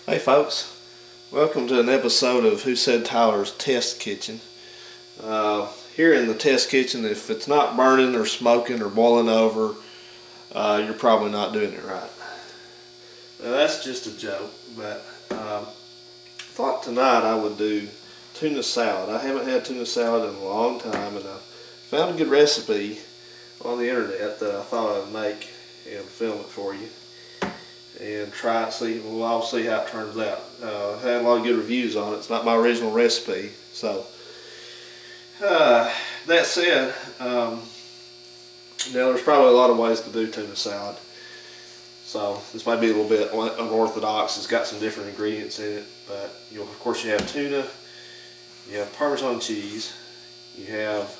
Hey folks, welcome to an episode of Whosaidtyler's Test Kitchen. Here in the test kitchen, if it's not burning or smoking or boiling over, you're probably not doing it right. Now that's just a joke, but I thought tonight I would do tuna salad. I haven't had tuna salad in a long time, and I found a good recipe on the internet that I thought I'd make and film it for you and try it. I'll see how it turns out. I've had a lot of good reviews on it. It's not my original recipe, so that said, now there's probably a lot of ways to do tuna salad, so this might be a little bit unorthodox. It's got some different ingredients in it, but of course you have tuna, you have Parmesan cheese, you have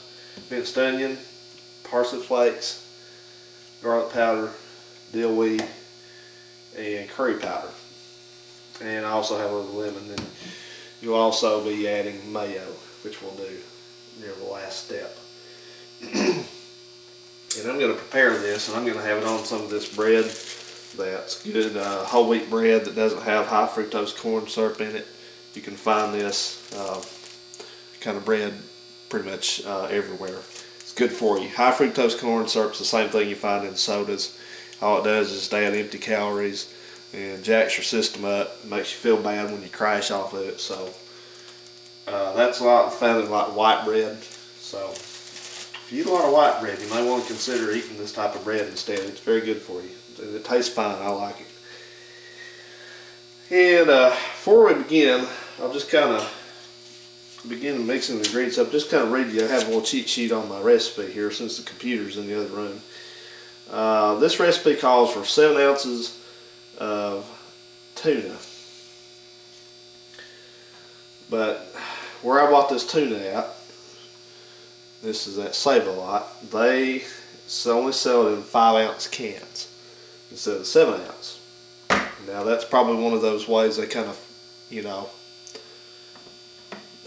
minced onion, parsley flakes, garlic powder, dill weed, and curry powder, and I also have a little lemon. And you'll also be adding mayo, which we'll do near the last step. And I'm going to prepare this, and I'm going to have it on some of this bread that's good whole wheat bread that doesn't have high fructose corn syrup in it. You can find this kind of bread pretty much everywhere. It's good for you. High fructose corn syrup is the same thing you find in sodas. All it does is add empty calories and jacks your system up, makes you feel bad when you crash off of it. So that's a lot found like white bread. So if you eat a lot of white bread, you might want to consider eating this type of bread instead. It's very good for you. It tastes fine. I like it. And before we begin, I'll just kind of begin mixing the ingredients up. Just kind of read you. I have a little cheat sheet on my recipe here since the computer's in the other room. This recipe calls for 7 ounces of tuna, but where I bought this tuna at, this is at Save-A-Lot, they only sell it in 5-ounce cans instead of 7-ounce. Now that's probably one of those ways they kind of,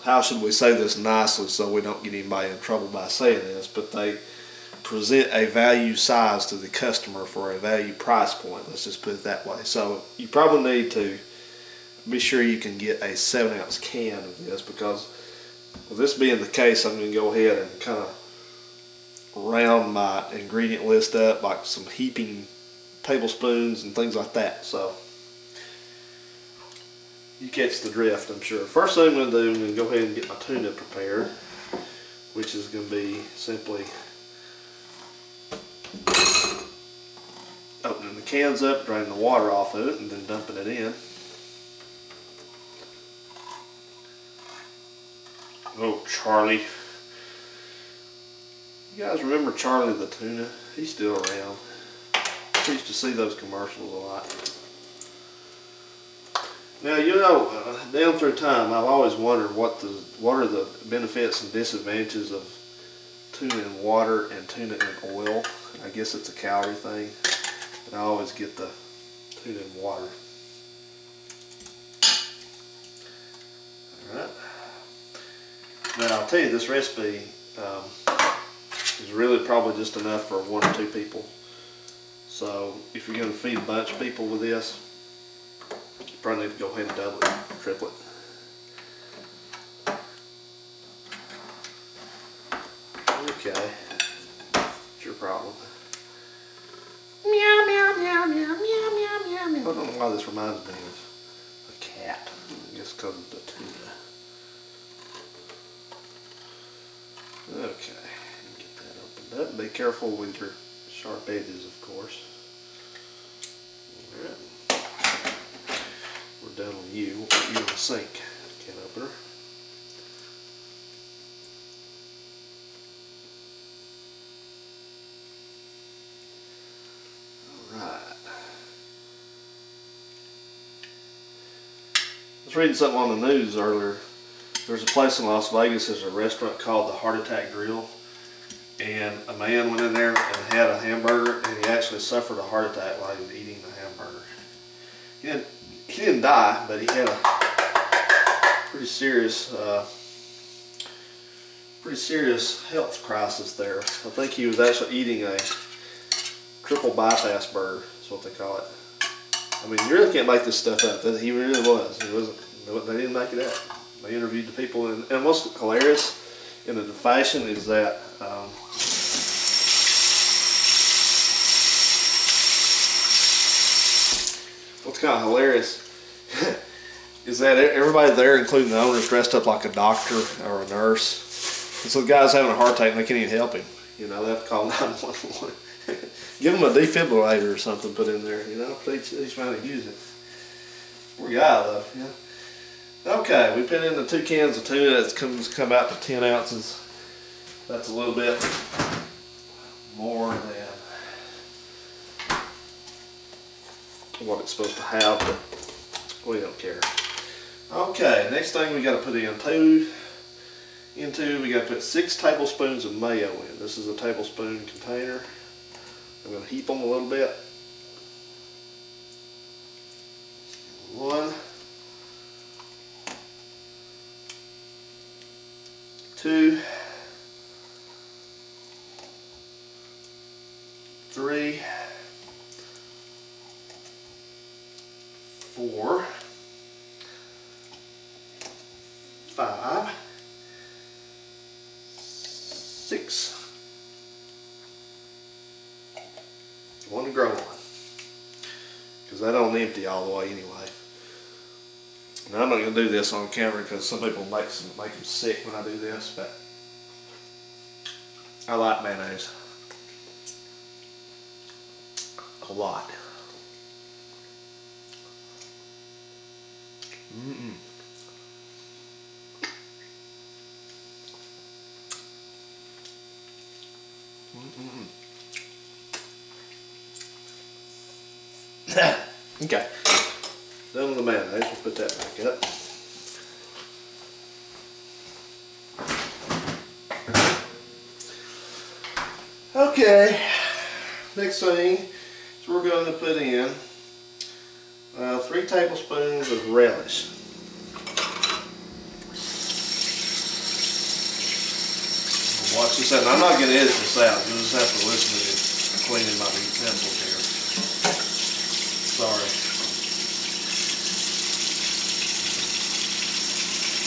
how should we say this nicely so we don't get anybody in trouble by saying this, but they present a value size to the customer for a value price point. Let's just put it that way. So you probably need to be sure you can get a 7-ounce can of this, because with this being the case, I'm going to go ahead and kind of round my ingredient list up like some heaping tablespoons and things like that. So you catch the drift, I'm sure. First thing I'm going to do, I'm going to go ahead and get my tuna prepared, which is going to be simply opening the cans up, draining the water off of it, and then dumping it in. Oh, Charlie. You guys remember Charlie the tuna? He's still around. I used to see those commercials a lot. Now, down through time, I've always wondered what are the benefits and disadvantages of tuna in water and tuna in oil. I guess it's a calorie thing, but I always get the tuna in water. Alright. Now I'll tell you, this recipe is really probably just enough for 1 or 2 people. So if you're going to feed a bunch of people with this, you probably need to go ahead and double it, triple it. Okay, it's your problem. Meow, meow, meow, meow, meow, meow, meow, meow. I don't know why this reminds me of a cat. I guess because of the tuna. Okay, get that opened up. Be careful with your sharp edges, of course. Alright. We're done with you. We'll put you in the sink. Can opener. I was reading something on the news earlier. There's a place in Las Vegas, there's a restaurant called the Heart Attack Grill, and a man went in there and had a hamburger, and he actually suffered a heart attack while he was eating the hamburger. He didn't die, but he had a pretty serious health crisis there. I think he was actually eating a triple bypass burger, is what they call it. I mean, you really can't make this stuff up. He really was. He wasn't. They didn't make it up. They interviewed the people, and what's hilarious in the fashion is that what's kind of hilarious is that everybody there, including the owners, dressed up like a doctor or a nurse. And so the guy's having a heart attack and they can't even help him. You know, they have to call 911. Give him a defibrillator or something put in there, you know, he's trying to use it. Poor guy though, yeah. Okay, we put in the 2 cans of tuna. It's come out to 10 ounces. That's a little bit more than what it's supposed to have, but we don't care. Okay, next thing we got to put we got to put 6 tablespoons of mayo in. This is a tablespoon container. I'm going to heap them a little bit. 1, 2, 3, 4, 5, 6. One to grow on, because I don't empty all the way anyway. Now I'm not going to do this on camera because some people make them sick when I do this, but I like mayonnaise a lot. Okay, done with the mayonnaise. We'll put that back up. Okay, next thing is we're going to put in 3 tablespoons of relish. Watch this out. Now, I'm not going to edit this out. You'll just have to listen to it cleaning my utensils here. Sorry.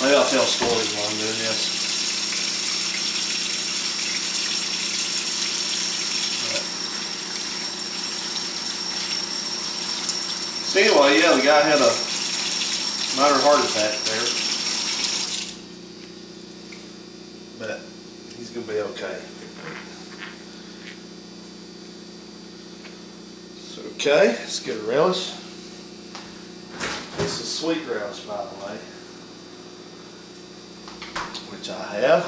Maybe I'll tell stories while I'm doing this. So anyway, yeah, the guy had a minor heart attack there. But he's going to be okay. Okay, let's get a relish. This is sweet relish, by the way, which I have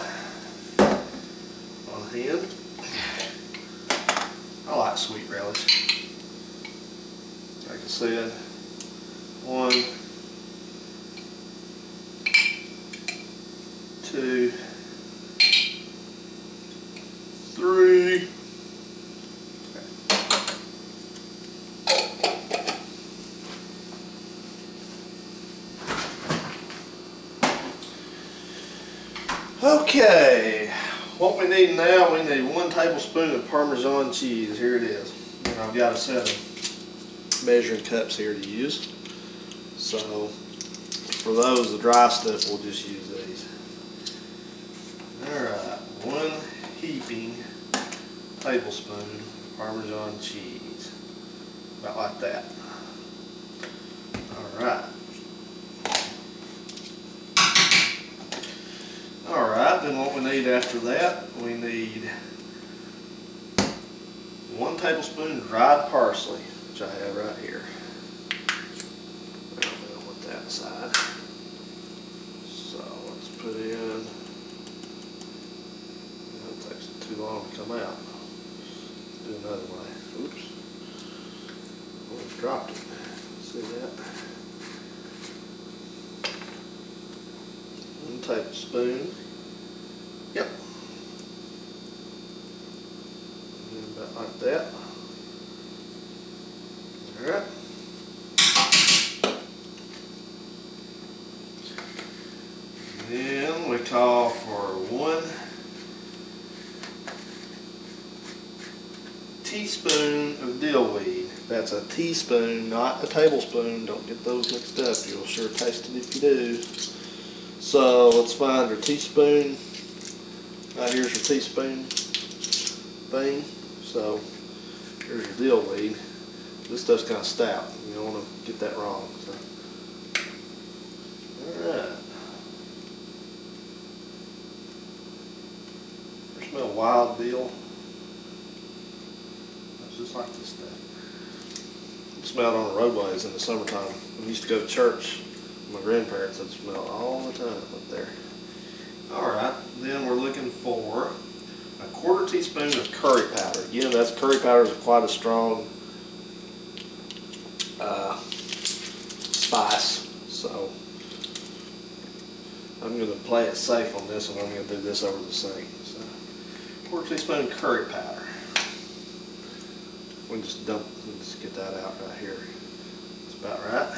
on hand. I like sweet relish. Like I said, 1, 2, 3. Okay, what we need now, we need 1 tablespoon of Parmesan cheese. Here it is. And I've got a set of measuring cups here to use. So for those, the dry stuff, we'll just use these. Alright, 1 heaping tablespoon of Parmesan cheese. About like that. Alright. Alright, then what we need after that, we need 1 tablespoon dried parsley, which I have right here. I'll put that aside. So let's put in, that takes too long to come out. Let's do another way. Oops. Almost dropped it. See that? 1 tablespoon. Yep. And about like that. Alright. Then we call for 1 teaspoon of dill weed. That's a teaspoon, not a tablespoon. Don't get those mixed up. You'll sure taste it if you do. So let's find our teaspoon. Right here's your teaspoon thing. So here's your dill weed. This stuff's kind of stout. You don't want to get that wrong. So. Alright. I smell wild dill. It's just like this stuff. I smell it on the roadways in the summertime. When we used to go to church, my grandparents would smell it all the time up there. Alright, then we're looking for a 1/4 teaspoon of curry powder. Again, that's curry powder is quite a strong spice, so I'm going to play it safe on this one. I'm going to do this over the sink. So, 1/4 teaspoon curry powder. We'll just get that out right here. That's about right.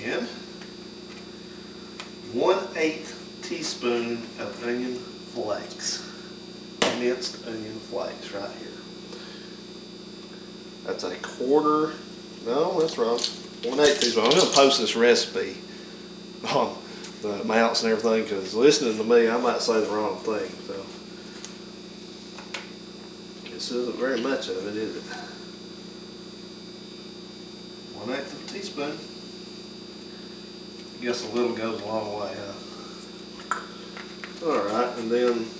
And 1/8 teaspoon of onion flakes. Minced onion flakes right here. That's a 1/4. No, that's wrong. 1/8 teaspoon. I'm going to post this recipe on the amounts and everything, because listening to me, I might say the wrong thing. So this isn't very much of it, is it? 1/8 of a teaspoon. I guess a little goes a long way, huh? Alright, and then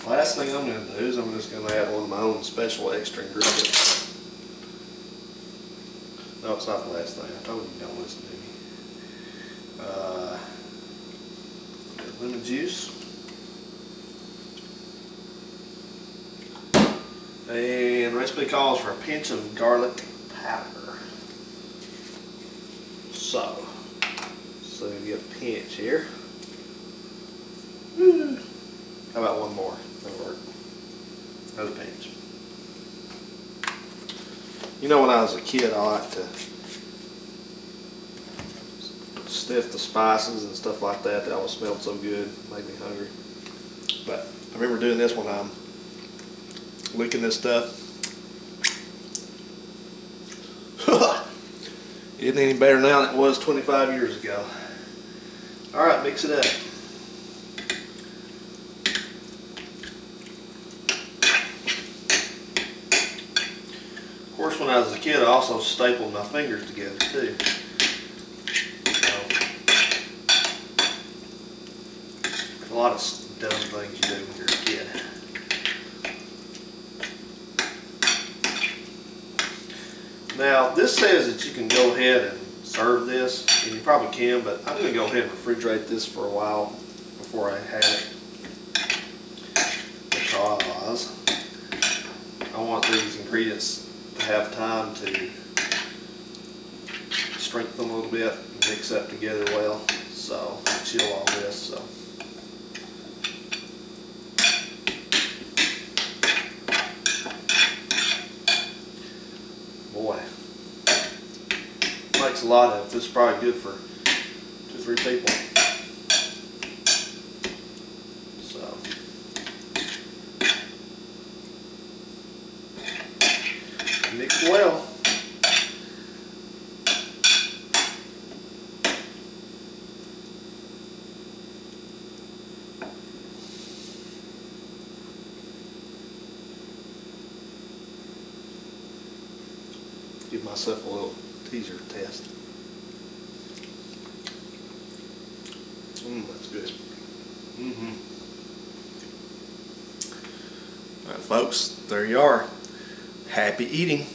last thing I'm going to do is I'm just going to add one of my own special extra ingredients. No, it's not the last thing. I told you don't listen to me. Lemon juice. And the recipe calls for a pinch of garlic powder. So you get a pinch here. How about one more? That'll work. Another pinch. You know, when I was a kid, I liked to sniff the spices and stuff like that. That always smelled so good, made me hungry. But I remember doing this when I'm licking this stuff. Isn't any better now than it was 25 years ago. Alright, mix it up. Of course, when I was a kid, I also stapled my fingers together too. A lot of dumb things you do when you're a kid. Now, this says that you can go ahead and serve this, and you probably can, but I'm going to go ahead and refrigerate this for a while before I have it, because I want these ingredients to have time to strengthen a little bit and mix up together well. So I'll chill all this. So. Boy, makes a lot of it. This is probably good for 2 or 3 people. So, mix well. Give myself a little teaser test. That's good. All right, folks, there you are. Happy eating.